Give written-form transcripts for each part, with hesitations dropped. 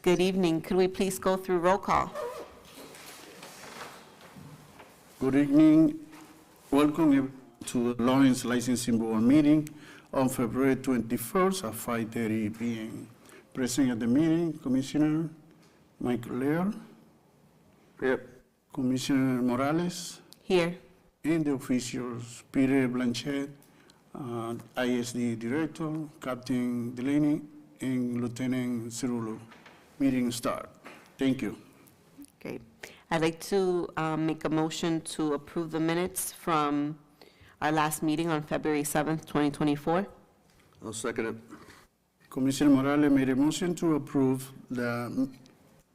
Good evening. Could we please go through roll call? Good evening. Welcome to the Lawrence Licensing Board meeting on February 21st at 5:30 p.m. Present at the meeting, Commissioner Michael Lear, Yep. Commissioner Morales, Here. and the officials, Peter Blanchett, ISD Director, Captain Delaney, and Lieutenant Cirulo. Meeting start. Thank you. Great. I'd like to make a motion to approve the minutes from our last meeting on February 7th, 2024. I'll second it. Commissioner Morales made a motion to approve the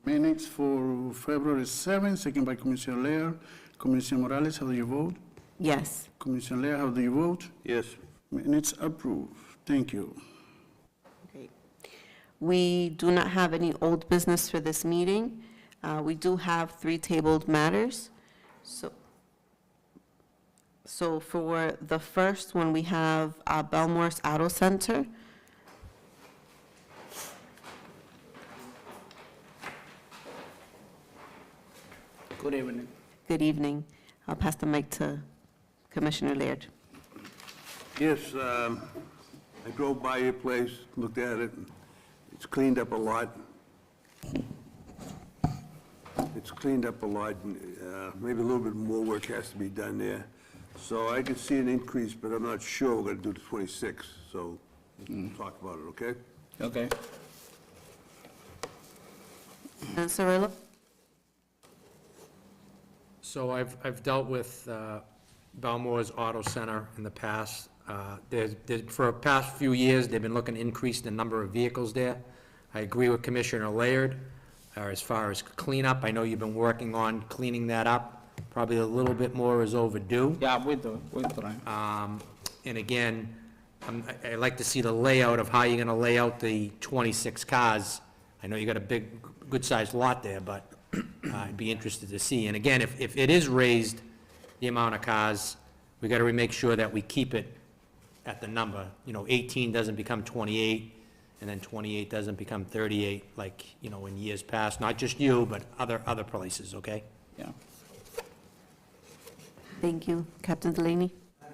minutes for February 7th, second by Commissioner Lear. Commissioner Morales, how do you vote? Yes. Commissioner Lear, how do you vote? Yes. Minutes approved. Thank you. Great. We do not have any old business for this meeting. We do have 3 tabled matters. So for the first one, we have Belmore's Auto Center. Good evening. Good evening. I'll pass the mic to Commissioner Laird. Yes, I drove by your place, looked at it. It's cleaned up a lot. It's cleaned up a lot. Maybe a little bit more work has to be done there. So I can see an increase, but I'm not sure we're going to do the 26. So we'll talk about it, okay? Okay. And Cirillo? So I've dealt with Balmore's Auto Center in the past. For the past few years, they've been looking to increase the number of vehicles there. I agree with Commissioner Laird as far as cleanup. I know you've been working on cleaning that up. Probably a little bit more is overdue. Yeah, we do. We try. And again, I'd like to see the layout of how you're going to lay out the 26 cars. I know you got a big, good-sized lot there, but I'd be interested to see. And again, if it is raised, the amount of cars, we got to make sure that we keep it at the number. 18 doesn't become 28, and then 28 doesn't become 38, like, in years past. Not just you, but other places, okay? Yeah. Thank you. Captain Delaney?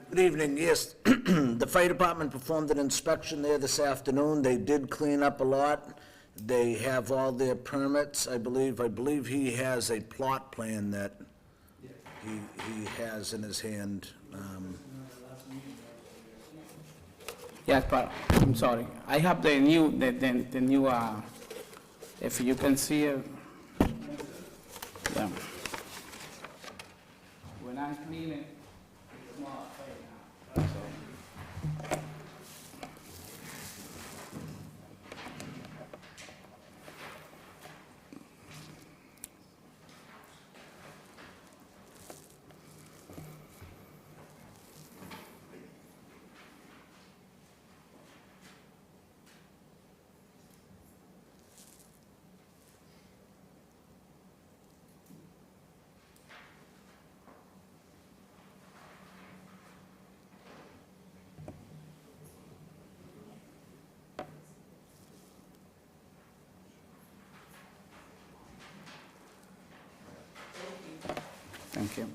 Good evening, yes. The fire department performed an inspection there this afternoon. They did clean up a lot. They have all their permits, I believe. I believe he has a plot plan that he has in his hand. Yes, but I'm sorry. I have the new, the new, if you can see it. Yeah. When I'm cleaning, it's more fire now. That's all. Thank you.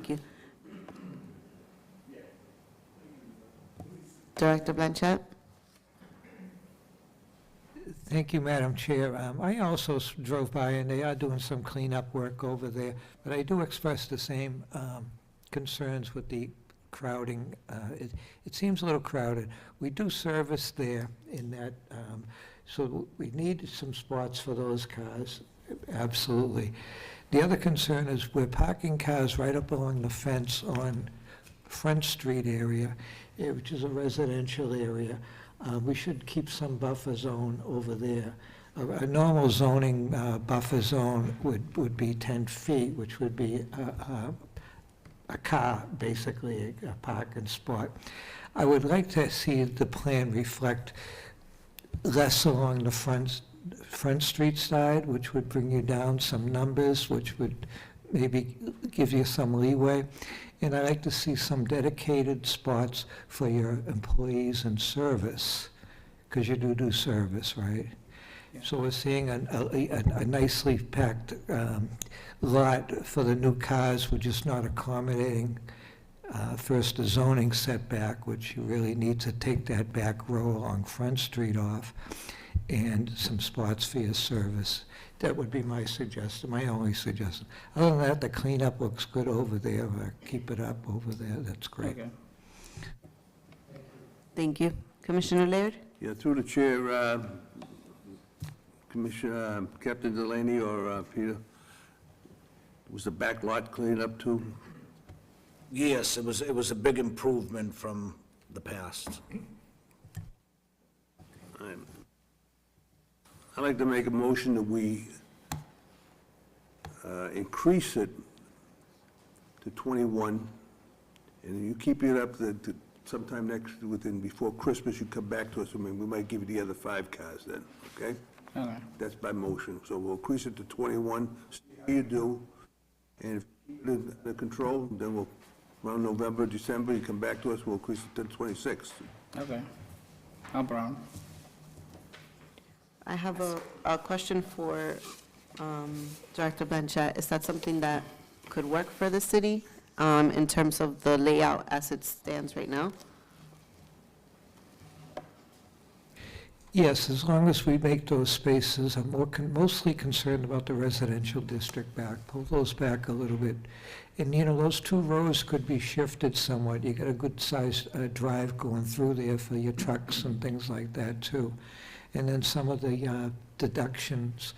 Thank you. Director Blanchett? Thank you, Madam Chair. I also drove by, and they are doing some cleanup work over there, but I do express the same concerns with the crowding. It seems a little crowded. We do service there in that, so we need some spots for those cars, absolutely. The other concern is we're parking cars right up along the fence on Front Street area, which is a residential area. We should keep some buffer zone over there. A normal zoning buffer zone would be 10 feet, which would be a car, basically, a parking spot. I would like to see the plan reflect less along the Front Street side, which would bring you down some numbers, which would maybe give you some leeway. And I'd like to see some dedicated spots for your employees in service, because you do service, right? So we're seeing a nicely packed lot for the new cars. We're just not accommodating first the zoning setback, which you really need to take that back row along Front Street off, and some spots for your service. That would be my suggestion, my only suggestion. Other than that, the cleanup looks good over there. Keep it up over there, that's great. Okay. Thank you. Commissioner Laird? Yeah, through the chair, Commissioner, Captain Delaney or Peter, was the back lot cleaned up too? Yes, it was a big improvement from the past. I'd like to make a motion that we increase it to 21, and you keep it up to sometime before Christmas, you come back to us, and we might give you the other 5 cars then, okay? Okay. That's by motion, so we'll increase it to 21, see how you do, and if you keep it under control, then we'll, around November, December, you come back to us, we'll increase it to 26. Okay. No problem. I have a question for Director Blanchett. Is that something that could work for the city in terms of the layout as it stands right now? Yes, as long as we make those spaces, I'm mostly concerned about the residential district back. Pull those back a little bit. And, those 2 rows could be shifted somewhat. You got a good-sized drive going through there for your trucks and things like that, too. And then some of the deductions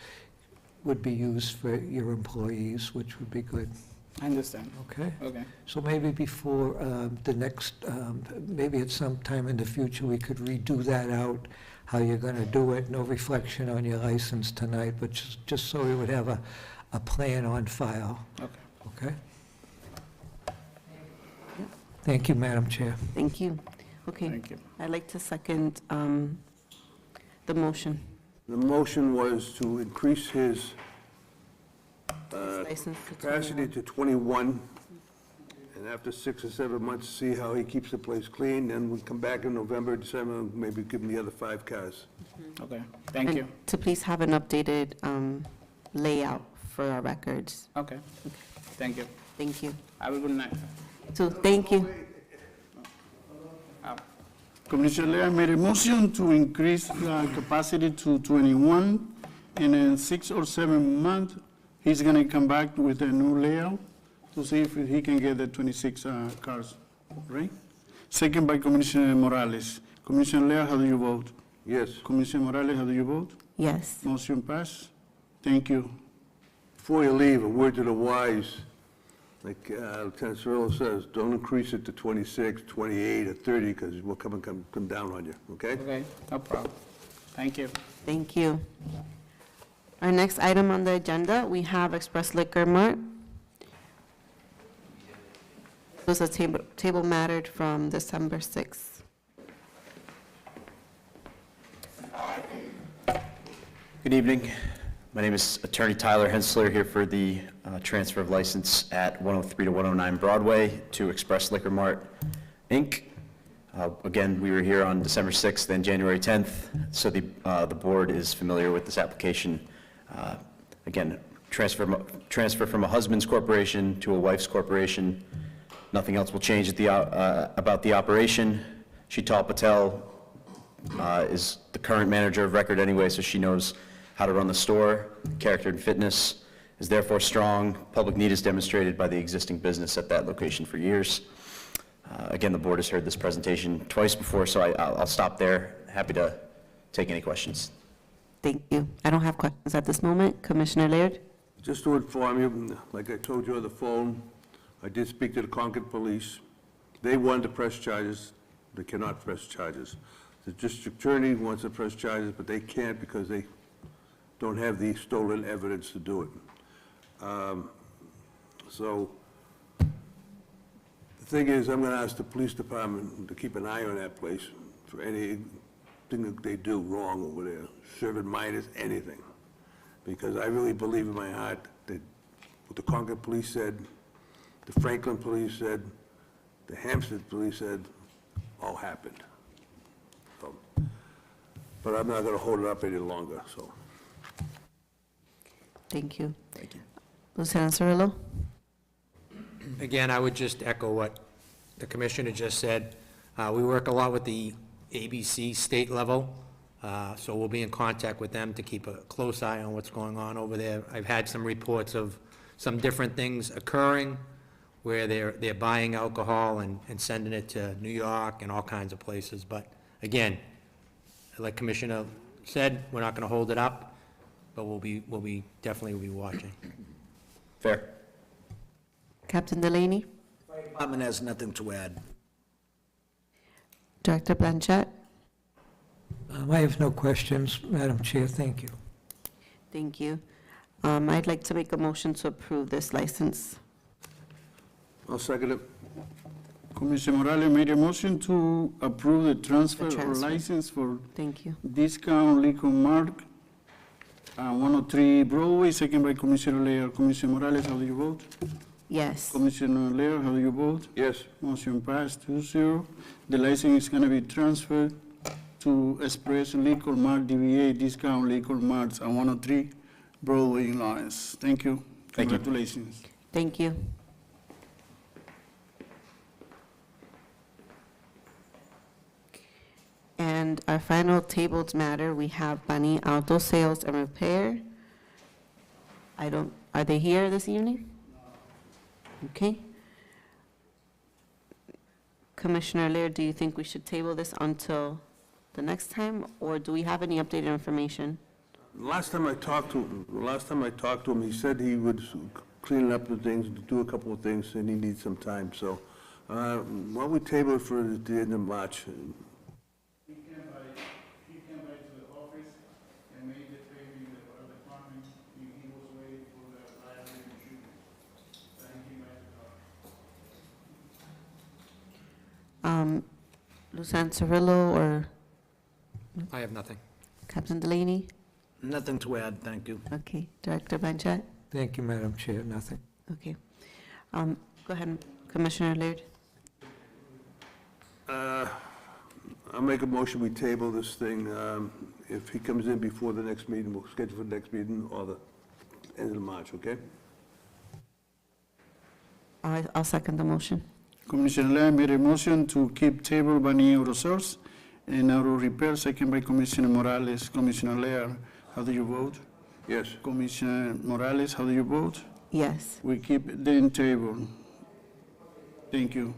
would be used for your employees, which would be good, I understand. okay? Okay. So maybe before the next, maybe at some time in the future, we could redo that out, how you're going to do it. No reflection on your license tonight, but just so we would have a plan on file, Okay. okay? Thank you, Madam Chair. Thank you. Okay. Thank you. I'd like to second the motion. The motion was to increase his License to capacity 21. to 21, and after 6 or 7 months, see how he keeps the place clean, then we'll come back in November, December, and maybe give him the other 5 cars. Okay. Thank And you. to please have an updated layout for our records. Okay. Thank you. Thank you. Have a good night. So, thank you. Commissioner Lea made a motion to increase the capacity to 21, and in 6 or 7 months, he's gonna come back with a new layout to see if he can get the 26 cars, right? Second by Commissioner Morales. Commissioner Lea, how do you vote? Yes. Commissioner Morales, how do you vote? Yes. Motion passed. Thank you. Before you leave, a word to the wise, like Lieutenant Cirillo says, don't increase it to 26, 28, or 30, because we'll come down on you, okay? Okay. No problem. Thank you. Thank you. Our next item on the agenda, we have Express Liquor Mart. It was a table mattered from December 6th. Good evening. My name is Attorney Tyler Hensler, here for the transfer of license at 103 to 109 Broadway to Express Liquor Mart, Inc. Again, we were here on December 6th and January 10th, so the board is familiar with this application. Again, transfer from a husband's corporation to a wife's corporation. Nothing else will change about the operation. Sheetal Patel is the current manager of record anyway, so she knows how to run the store. Character and fitness is therefore strong. Public need is demonstrated by the existing business at that location for years. Again, the board has heard this presentation twice before, so I'll stop there. Happy to take any questions. Thank you. I don't have questions at this moment. Commissioner Laird? Just to inform you, like I told you on the phone, I did speak to the Concord Police. They wanted to press charges. They cannot press charges. The district attorney wants to press charges, but they can't because they don't have the stolen evidence to do it. So the thing is, I'm going to ask the police department to keep an eye on that place for anything that they do wrong over there, serving minors, anything. Because I really believe in my heart that what the Concord police said, the Franklin police said, the Hampstead police said, all happened. So, but I'm not going to hold it up any longer, so. Thank you. Lieutenant Cirillo? Again, I would just echo what the commissioner just said. We work a lot with the ABC state level, so we'll be in contact with them to keep a close eye on what's going on over there. I've had some reports of some different things occurring where they're buying alcohol and sending it to New York and all kinds of places. But again, like Commissioner said, we're not going to hold it up, but we'll definitely be watching. Fair? Captain Delaney? Department has nothing to add. Director Blanchett? I have no questions, Madam Chair, thank you. Thank you. I'd like to make a motion to approve this license. I'll second it. Commissioner Morales made a motion to approve the transfer The or transfer. license for Thank you. Discount Liquor Mart, 103 Broadway, second by Commissioner Laird. Commissioner Morales, how do you vote? Yes. Commissioner Laird, how do you vote? Yes. Motion passed 2-0. The license is going to be transferred to Express Liquor Mart, DBA Discount Liquor Marts, 103 Broadway in Lawrence. Thank you. Thank you. Congratulations. Thank you. And our final tabled matter, we have Bani Auto Sales and Repair. Are they here this evening? Okay. Commissioner Laird, do you think we should table this until the next time, or do we have any updated information? Last time I talked to him, he said he would clean up the things, do a couple of things, and he needs some time, so, why don't we table it for the end of March? He came by to the office and made the payment in the fire department. He was waiting for the liability insurance. Then he came by to the office. Lieutenant Cirillo or I have nothing. Captain Delaney? Nothing to add, thank you. Okay. Director Blanchett? Thank you, Madam Chair, nothing. Okay. Go ahead, Commissioner Laird. I'll make a motion, we table this thing. If he comes in before the next meeting, we'll schedule for the next meeting or the end of March, okay? I'll second the motion. Commissioner Laird made a motion to keep table Bani Auto Source and Auto Repair, second by Commissioner Morales. Commissioner Laird, how do you vote? Yes. Commissioner Morales, how do you vote? Yes. We keep the table. Thank you.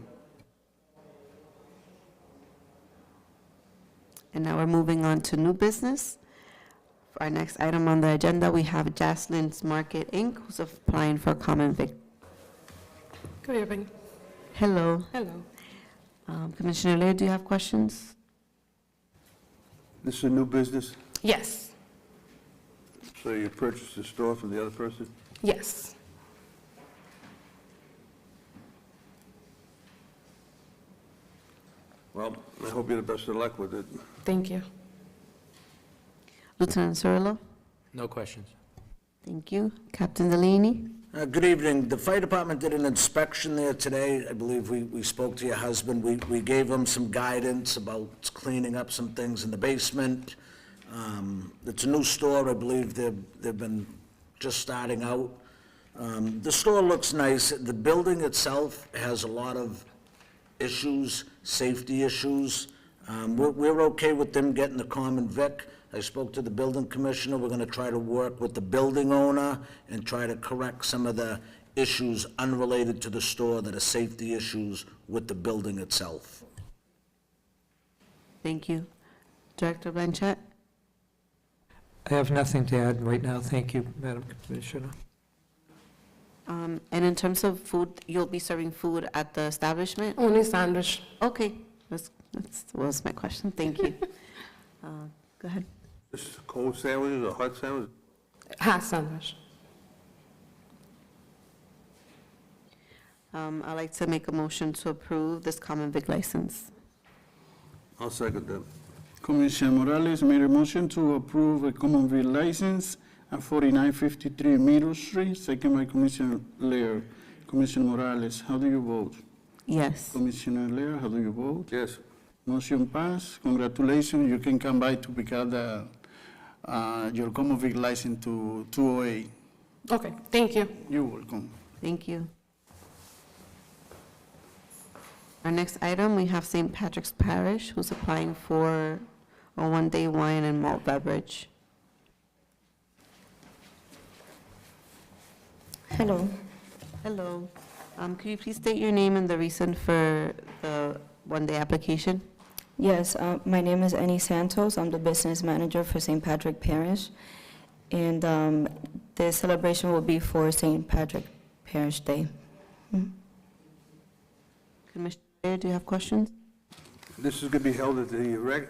And now we're moving on to new business. For our next item on the agenda, we have Jaslyn's Market, Inc., who's applying for common vic. Good evening. Hello. Hello. Commissioner Laird, do you have questions? This is a new business, Yes. so you purchased the store from the other person? Yes. Well, I hope you the best of luck with it. Thank you. Lieutenant Cirillo? No questions. Thank you. Captain Delaney? Good evening. The fire department did an inspection there today. I believe we spoke to your husband. We gave him some guidance about cleaning up some things in the basement. It's a new store. I believe they've been just starting out. The store looks nice. The building itself has a lot of issues, safety issues. We're okay with them getting the common vic. I spoke to the building commissioner. We're gonna try to work with the building owner and try to correct some of the issues unrelated to the store that are safety issues with the building itself. Thank you. Director Blanchett? I have nothing to add right now. Thank you, Madam Commissioner. And in terms of food, you'll be serving food at the establishment? Only sandwich. Okay, that was my question. Thank you. Go ahead. Just cold sandwiches or hot sandwiches? Hot sandwich. I'd like to make a motion to approve this common vic license. I'll second that. Commissioner Morales made a motion to approve a common vic license at 4953 Middle Street, second by Commissioner Lair. Commissioner Morales, how do you vote? Yes. Commissioner Lair, how do you vote? Yes. Motion passed. Congratulations. You can come by to pick up your common vic license to 208. Okay, thank you. You're welcome. Thank you. Our next item, we have St. Patrick's Parish, who's applying for a one-day wine and malt beverage. Hello. Hello. Could you please state your name and the reason for the one-day application? Yes, my name is Annie Santos. I'm the business manager for St. Patrick Parish. And the celebration will be for St. Patrick Parish Day. Commissioner Lair, do you have questions? This is going to be held at the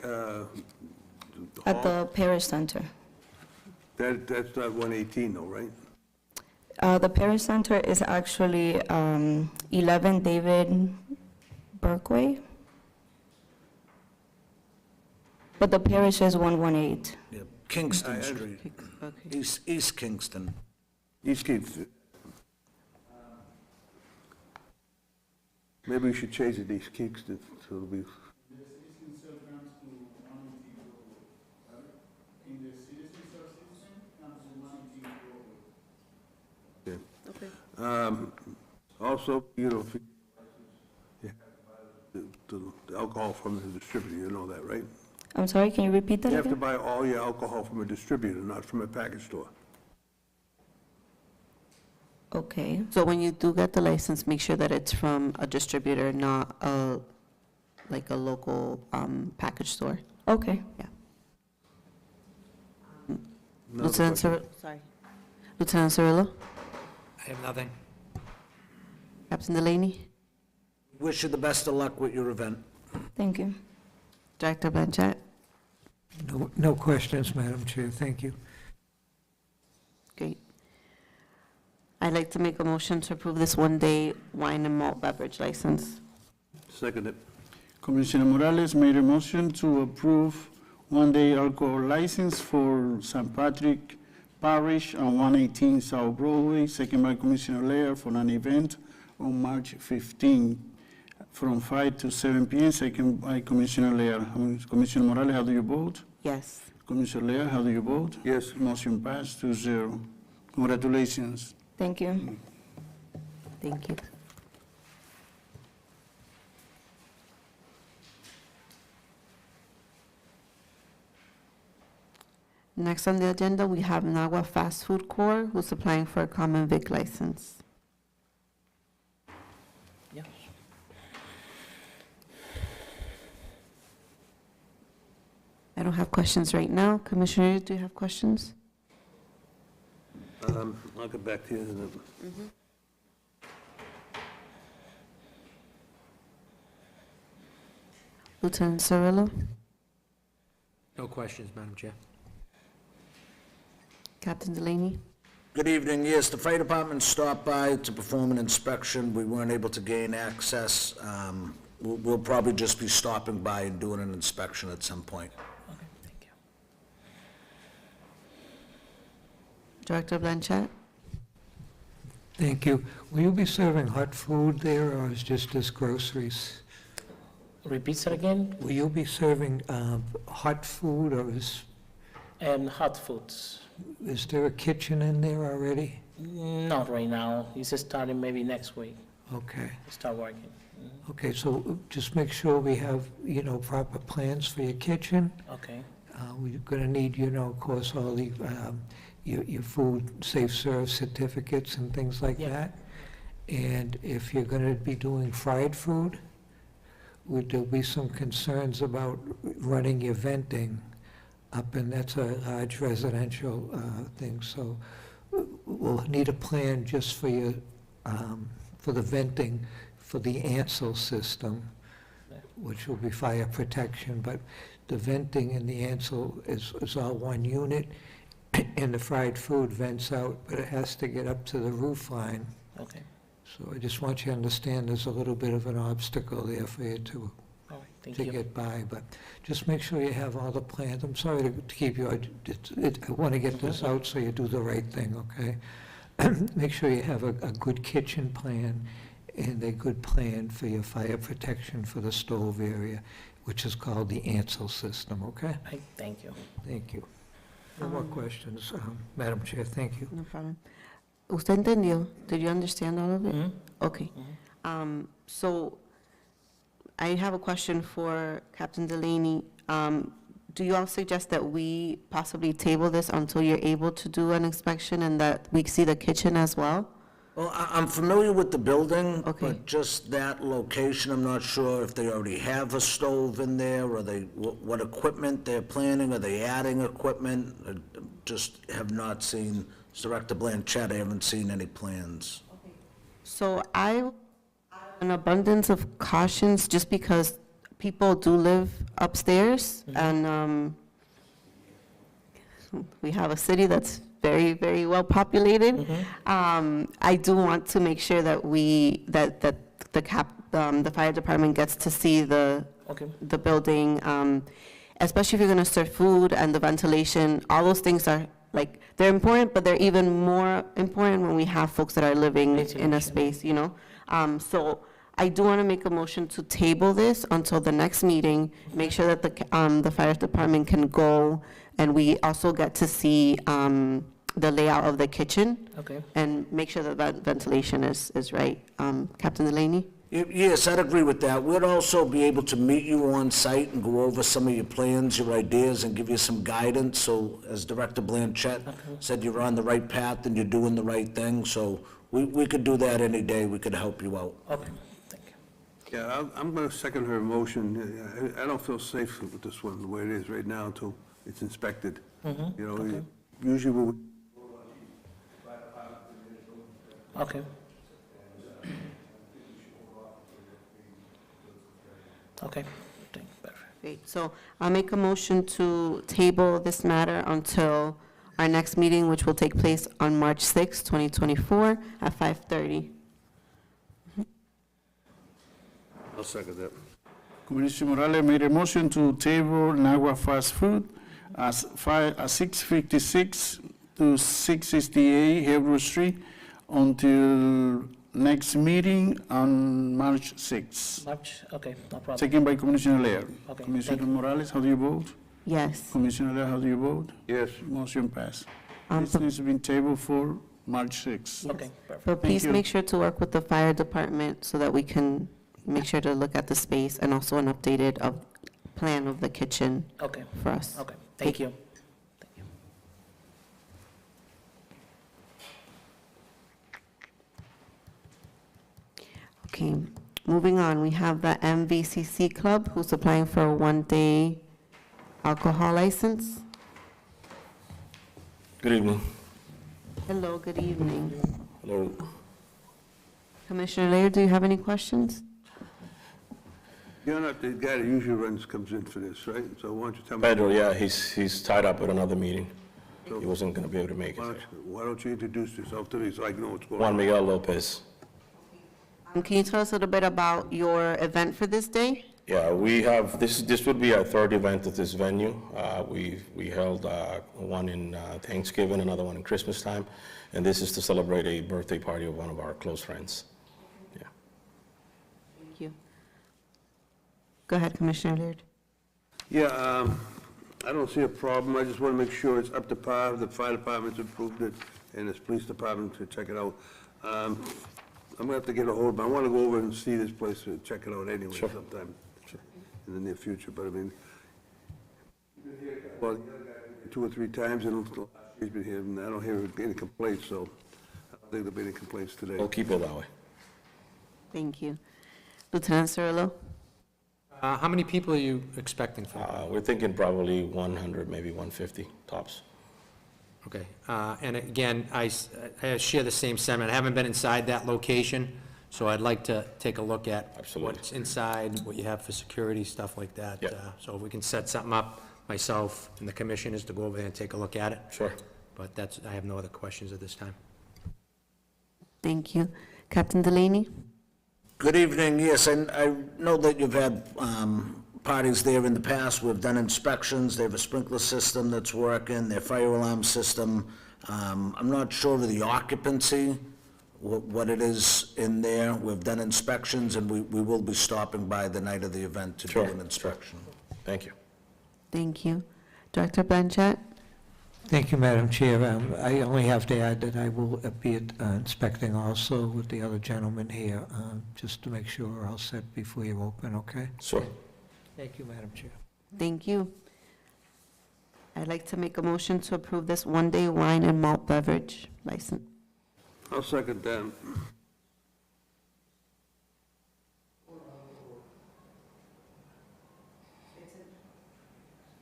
At hall? the Parish Center. That's not 118 though, right? The Parish Center is actually 11 David Burkway. But the parish is 118. Yeah, Kingston I- Street, Okay. East Kingston. East Kingston. Maybe we should change it to East Kingston, so it'll be, yeah. Also, you know, if you have the alcohol from the distributor, you know that, right? I'm sorry, can you repeat that You have to again? buy all your alcohol from a distributor, not from a package store. Okay, So when you do get the license, make sure that it's from a distributor, not like a local package store. okay. Lieutenant Cirillo? I have nothing. Captain Delaney? Wish you the best of luck with your event. Thank you. Director Blanchett? No questions, Madam Chair. Thank you. Great. I'd like to make a motion to approve this one-day wine and malt beverage license. Second it. Commissioner Morales made a motion to approve one-day alcohol license for St. Patrick Parish on 118 South Broadway, second by Commissioner Lair for an event on March 15 from 5 to 7 p.m., second by Commissioner Lair. Commissioner Morales, how do you vote? Yes. Commissioner Lair, how do you vote? Yes. Motion passed 2-0. Congratulations. Thank you. Thank you. Next on the agenda, we have Nagua Fast Food Corp., who's applying for a common vic license. Yeah. I don't have questions right now. Commissioner, do you have questions? I'll get back to you in a minute. Lieutenant Cirillo? No questions, Madam Chair. Captain Delaney? Good evening. Yes, the fire department stopped by to perform an inspection. We weren't able to gain access. We'll probably just be stopping by and doing an inspection at some point. Okay, thank you. Director Blanchett? Thank you. Will you be serving hot food there, or is just as groceries? Repeat that again, Will you be serving hot food, or and hot foods. is there a kitchen in there already? Not right now. It's starting maybe next week. Okay. Start working. Okay, so just make sure we have, proper plans for your kitchen. Okay. We're going to need, of course, all the, your food safe serve certificates and things like Yeah. that. And if you're going to be doing fried food, there'll be some concerns about running your venting up, and that's a large residential thing. So we'll need a plan just for your, for the venting, for the Ansel system, which will be fire protection, but the venting in the Ansel is all one unit, and the fried food vents out, but it has to get up to the roof line. Okay. So I just want you to understand there's a little bit of an obstacle there for you to All right. Thank to you. get by, but just make sure you have all the plans. I'm sorry to keep you, I want to get this out so you do the right thing, okay? Make sure you have a good kitchen plan and a good plan for your fire protection for the stove area, which is called the Ansel system, okay? Thank you. Thank you. No more questions, Madam Chair, thank you. No problem. ¿Usted entendió? Did you understand all of it? Mhm. Okay. So I have a question for Captain Delaney. Do you all suggest that we possibly table this until you're able to do an inspection and that we see the kitchen as well? Well, I'm familiar with the building, Okay. but just that location, I'm not sure if they already have a stove in there, or what equipment they're planning, are they adding equipment? I just have not seen, Director Blanchett, I haven't seen any plans. So an abundance of cautions, just because people do live upstairs, and we have a city that's very, very well populated. I do want to make sure that the fire department gets to see the building, especially if you're going to serve food and the ventilation. All those things are they're important, but they're even more important when we have folks that are living in a space, So I do want to make a motion to table this until the next meeting, make sure that the fire department can go, and we also get to see the layout of the kitchen. Okay. And make sure that ventilation is right. Captain Delaney? Yes, I'd agree with that. We'd also be able to meet you on site and go over some of your plans, your ideas, and give you some guidance. So as Director Blanchett said, you're on the right path and you're doing the right thing. So we could do that any day. We could help you out. Okay. Thank you. Yeah, I'm going to second her motion. I don't feel safe with this one, the way it is right now, until it's inspected. Usually we Okay. Okay. Perfect. Great. So I'll make a motion to table this matter until our next meeting, which will take place on March 6, 2024, at 5:30. I'll second that. Commissioner Morales made a motion to table Nagua Fast Food as 656 to 668 Hebrew Street until next meeting on March 6. March. Okay. No problem. Second by Commissioner Laird. Okay, Commissioner thank you. Morales, how do you vote? Yes. Commissioner Laird, how do you vote? Yes. Motion passed. But This has been tabled for March 6. Okay. Perfect. but please you. make sure to work with the fire department so that we can make sure to look at the space and also an updated plan of the kitchen Okay. for us. Okay. Thank you. Thank you. Okay, moving on, we have the MVCC Club, who's applying for a one-day alcohol license. Good evening. Hello, good evening. Hello. Commissioner Laird, do you have any questions? You're not the guy that usually comes in for this, right? So why don't you tell me? Pedro, yeah, he's tied up with another meeting. He wasn't going to be able to make it. Why don't you introduce yourself to me so I can know what's going Juan on? Miguel Lopez. Can you tell us a little bit about your event for this day? Yeah, we have, this would be our third event at this venue. We held one in Thanksgiving, another one in Christmas time, and this is to celebrate a birthday party of one of our close friends. Yeah. Thank you. Go ahead, Commissioner Laird. Yeah, I don't see a problem. I just want to make sure it's up to par. The fire department's approved it. and his police department to check it out. I'm gonna have to get a hold of him. I wanna go over and see this place to check it out anyway Sure. sometime in the near future, but I mean, well, 2 or 3 times, and he's been here, and I don't hear any complaints, so I don't think there'll be any complaints today. We'll keep it that way. Thank you. Lieutenant Cirillo? How many people are you expecting for? We're thinking probably 100, maybe 150 tops. Okay, and again, I share the same sentiment. I haven't been inside that location, so I'd like to take a look at Absolutely. what's inside, what you have for security, stuff like that. Yeah. So if we can set something up, myself and the commissioners to go over there and take a look at it. Sure. But I have no other questions at this time. Thank you. Captain Delaney? Good evening. Yes, I know that you've had parties there in the past. We've done inspections. They have a sprinkler system that's working, their fire alarm system. I'm not sure of the occupancy, what it is in there. We've done inspections, and we will be stopping by the night of the event to do Sure, an inspection. Thank you. Thank you. Director Blanchett? Thank you, Madam Chair. I only have to add that I will be inspecting also with the other gentleman here, just to make sure we're all set before you open, okay? Sure. Thank you, Madam Chair. Thank you. I'd like to make a motion to approve this one-day wine and malt beverage license. I'll second that.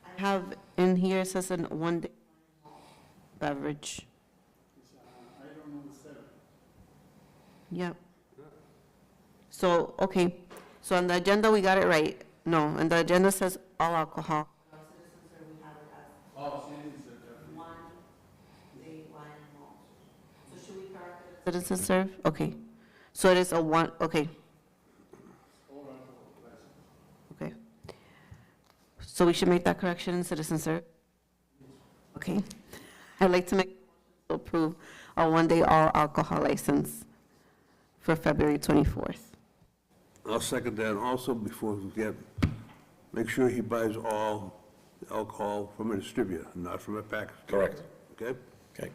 I have in here, it says a one-day beverage. Yep. So, okay, so on the agenda, we got it right. No, and the agenda says all alcohol. Citizen serve, okay. So it is a one, okay. Okay. So we should make that correction in citizen serve? Okay. I'd like to approve a one-day all alcohol license for February 24th. I'll second that also before we get, make sure he buys all alcohol from a distributor, not from a package. Correct. Okay? Okay.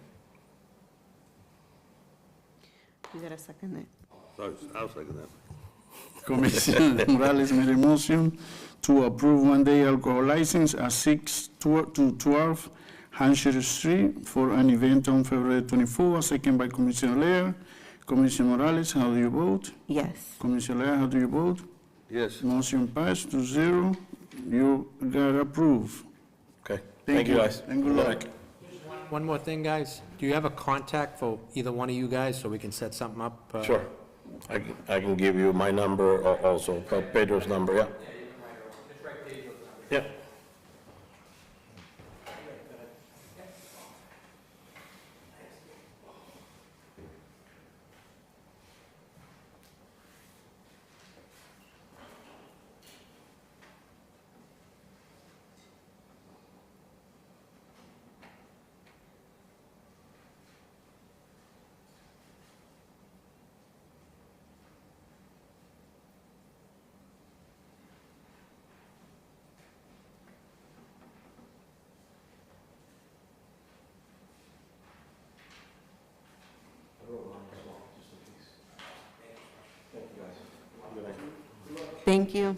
You gotta second it. I'll second that. Commissioner Morales made a motion to approve one-day alcohol license at 6-12 Hampshire Street for an event on February 24, second by Commissioner Lair. Commissioner Morales, how do you vote? Yes. Commissioner Lair, how do you vote? Yes. Motion passed 2-0. You got approved. Okay. Thank you, guys. And good luck. One more thing, guys. Do you have a contact for either one of you guys so we can set something up? Sure. I can give you my number, or also Pedro's number, yeah. Yeah. Thank you.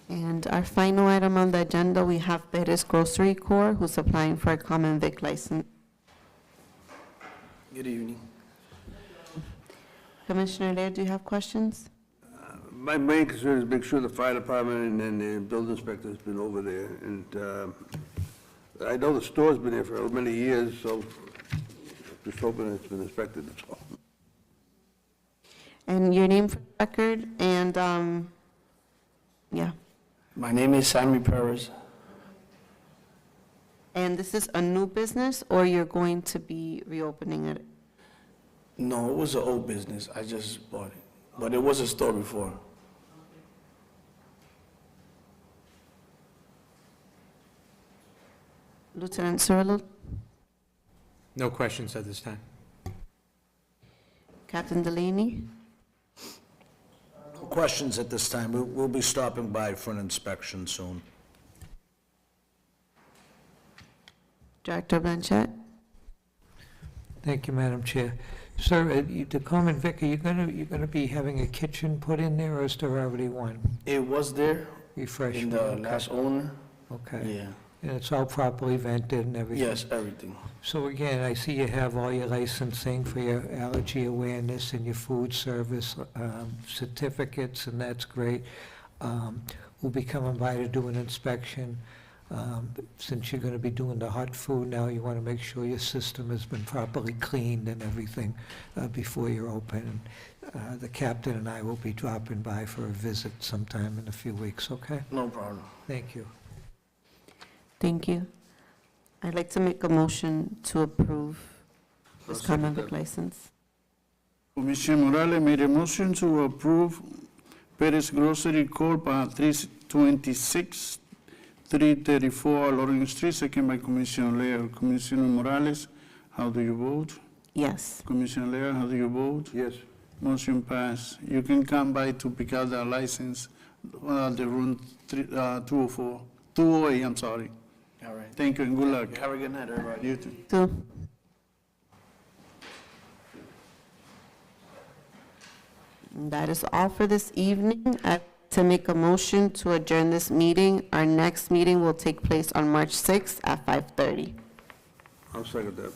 And our final item on the agenda, we have Perez Grocery Corp., who's applying for a common vic license. Good evening. Commissioner Lair, do you have questions? My main concern is make sure the fire department and the building inspector has been over there. And I know the store's been there for many years, so just hoping it's been inspected, that's all. And your name for the record, and, yeah. My name is Sammy Perez. And this is a new business, or you're going to be reopening it? No, it was an old business. I just bought it. But it was a store before. Lieutenant Cirillo? No questions at this time. Captain Delaney? No questions at this time. We'll be stopping by for an inspection soon. Director Blanchett? Thank you, Madam Chair. Sir, the common vic, you're gonna be having a kitchen put in there, or is there already one? It was there Refresh in me. the Okay. last owner. Okay. Yeah. And it's all properly vented and everything? Yes, everything. So again, I see you have all your licensing for your allergy awareness and your food service certificates, and that's great. We'll be coming by to do an inspection. Since you're going to be doing the hot food now, you want to make sure your system has been properly cleaned and everything before you're open. The captain and I will be dropping by for a visit sometime in a few weeks, okay? No problem. Thank you. Thank you. I'd like to make a motion to approve this common vic license. Commissioner Morales made a motion to approve Perez Grocery Corp. at 326, 334 Lawrence Street, second by Commissioner Lear. Commissioner Morales, how do you vote? Yes. Commissioner Lear, how do you vote? Yes. Motion passed. You can come by to pick up the license, the room 204, 208, I'm sorry. All right. Thank you and good luck. Have a good night, everybody. You too. So, that is all for this evening. To make a motion to adjourn this meeting. Our next meeting will take place on March 6th at 5:30. I'll second that.